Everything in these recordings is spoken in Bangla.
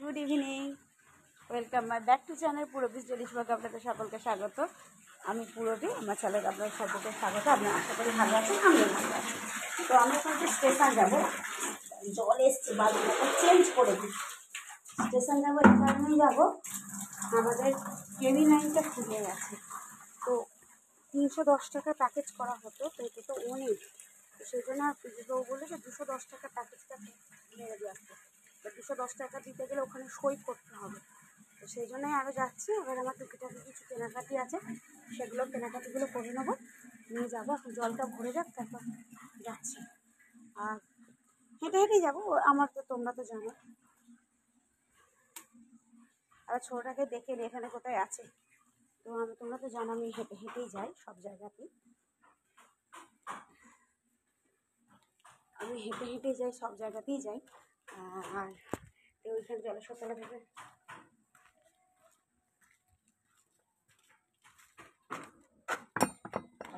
Good evening, welcome my back to channel Purabi Jalish ব্লগে আপনাদের সকলকে স্বাগত। আমি পুরবি, আমার চ্যানেলে আপনাদের সকলকে স্বাগত। আপনার আশা করি ভালো আছেন, আমিও ভালো আছি। তো আমি এখন স্টেশন যাবো, জল এসছে, বাড়িটা চেঞ্জ করে দিই। স্টেশন যাবো, এই কারণেই যাবো, আমাদের কেবি লাইনটা খুলে গেছে। তো 310 টাকা প্যাকেজ করা হতো, তো এটা তো অনেক, তো সেই জন্য পিজিবাবু বলে যে 210 টাকা প্যাকেজটা মেরে দিয়ে আসতো। তো 210 টাকা দিতে গেলে ওখানে সই করতে হবে, তো সেই জন্যই আরও যাচ্ছি। এবার আমার টুকিটাকি কিছু কেনাকাটি আছে, সেগুলো কেনাকাটিগুলো করে নেবো, নিয়ে যাবো। এখন জলটা ভরে যাক, তারপর যাচ্ছি। আর হেঁটে হেঁটেই যাবো, আমার তো তোমরা তো জানো। আর ছোটোটাকে দেখে এখানে কোথায় আছে, তো তোমরা তো জানো আমি হেঁটে হেঁটেই যাই সব জায়গাতেই, আমি হেঁটে হেঁটেই যাই সব জায়গাতেই যাই। আর ওইখানে জলেশ্বরতলা থেকে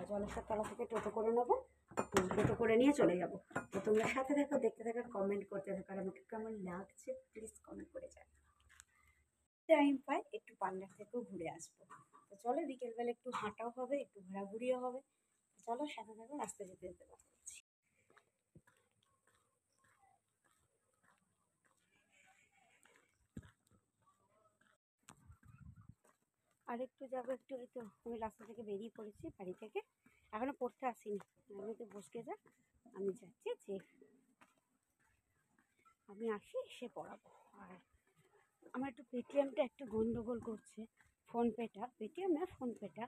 জলেশ্বরতলা থেকে টোটো করে নেবো, টোটো করে নিয়ে চলে যাব। তো তোমরা সাথে দেখো, দেখতে থাকো, কমেন্ট করতে থাকো, আর আমাকে কেমন লাগছে প্লিজ কমেন্ট করে যাও। টাইম পাই একটু পার্লার থেকেও ঘুরে আসবো, তো চলো বিকেলবেলা একটু হাঁটাও হবে, একটু ঘোরাঘুরিও হবে। চলো সাথে থাকো, রাস্তা যেতে যেতে কথা বলছি। আর একটু যাবো, একটু এই তো আমি রাস্তা থেকে বেরিয়ে পড়েছি, বাড়ি থেকে এখনো পড়তে আসিনি। আমি তো বসকে যা, আমি যাচ্ছি, যে আমি আসি এসে পড়াবো। আর আমার একটু পেটিএমটা একটু গন্ডগোল করছে, ফোনপেটা, পেটিএম না ফোনপেটা,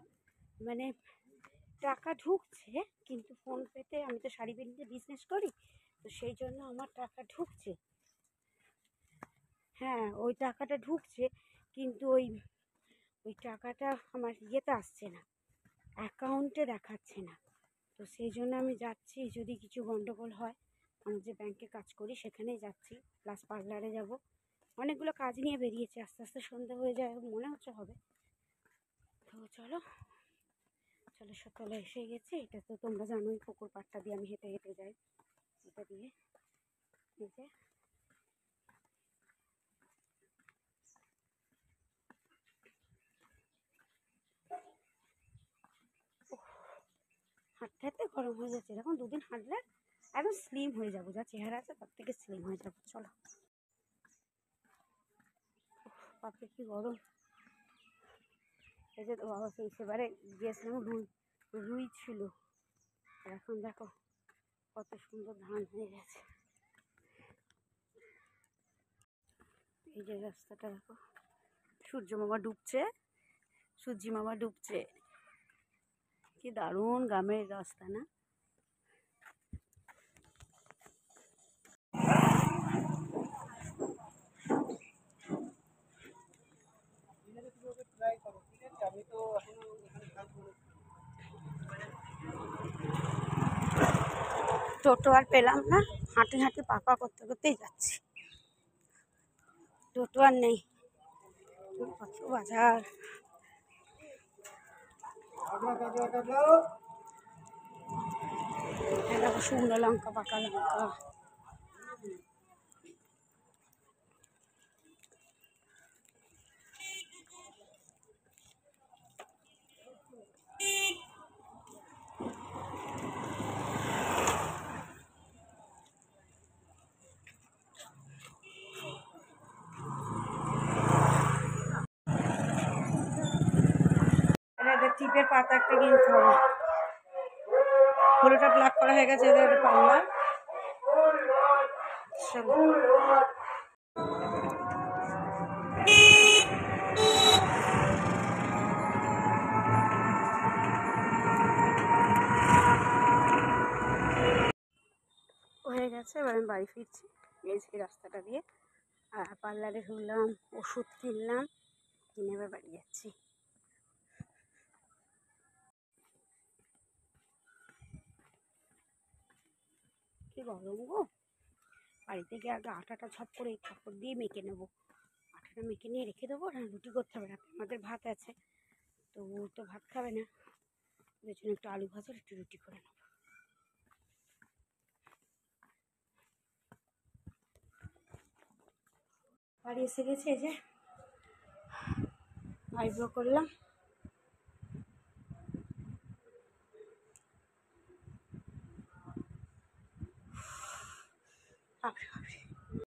মানে টাকা ঢুকছে কিন্তু ফোনপেতে, আমি তো শাড়ি বেরিয়ে বিজনেস করি, তো সেই জন্য আমার টাকা ঢুকছে। হ্যাঁ, ওই টাকাটা ঢুকছে, কিন্তু ওই টাকাটা আমার ইয়েতে আসছে না, অ্যাকাউন্টে দেখাচ্ছে না। তো সেই জন্য আমি যাচ্ছি, যদি কিছু গন্ডগোল হয়, আমি যে ব্যাংকে কাজ করি সেখানেই যাচ্ছি, প্লাস পার্লারে যাব। অনেকগুলো কাজ নিয়ে বেরিয়েছি, আস্তে আস্তে সন্ধ্যা হয়ে যায় মনে হচ্ছে হবে। তো চলো, সকালে এসে গেছি। এটা তো তোমরা জানোই, পুকুর পাড়টা দিয়ে আমি হেঁটে হেঁটে যাই, এটা দিয়ে এই যে হাঁটতে হাঁটতে গরম হয়ে যাচ্ছে। এরকম দুদিন হাঁটলে একদম স্লিম হয়ে যাবো, যা চেহারা আছে তার থেকে স্লিম হয়ে যাবো। চলো, বাপরে কি গরম। এই যে বাবা সেবারে গিয়েছিলাম, রুই ছিল, আর এখন দেখো কত সুন্দর ধান হয়ে গেছে। এই যে রাস্তাটা দেখো, সূর্য মামা ডুবছে, সূর্যি মামা ডুবছে, কি দারুণ গ্রামের রাস্তা না? টোটো আর পেলাম না, হাঁটে হাঁটে পাপা করতে করতেই যাচ্ছি, টোটো আর নেই। কত বাজার, দেখো শুকনো লঙ্কা, পাকা লঙ্কা। এটা টিপের পাতা একটা কিনতে হবে, পুরোটা ব্লক করা হয়ে গেছে, এদের পাল্লা। হয়ে গেছে, এবার আমি বাড়ি ফিরছি এই যে রাস্তাটা দিয়ে। আর পার্লারে ঢুকলাম, ওষুধ কিনলাম, কিনে এবার বাড়ি যাচ্ছি। কি গরম গো, বাড়িতে গিয়ে আগে আটাটা ঝপ করে এই কাপড় দিয়ে মেখে নেবো, আটাটা মেখে নিয়ে রেখে দেবো। আর রুটি করতে হবে, রাতে আমাদের ভাত আছে, তো ও তো ভাত খাবে না, ওই জন্য একটু আলু ভাজার একটু রুটি করে নেবো। বাড়ি এসে গেছে, এই যে আইব্রো করলাম। বাপরে বাপরে,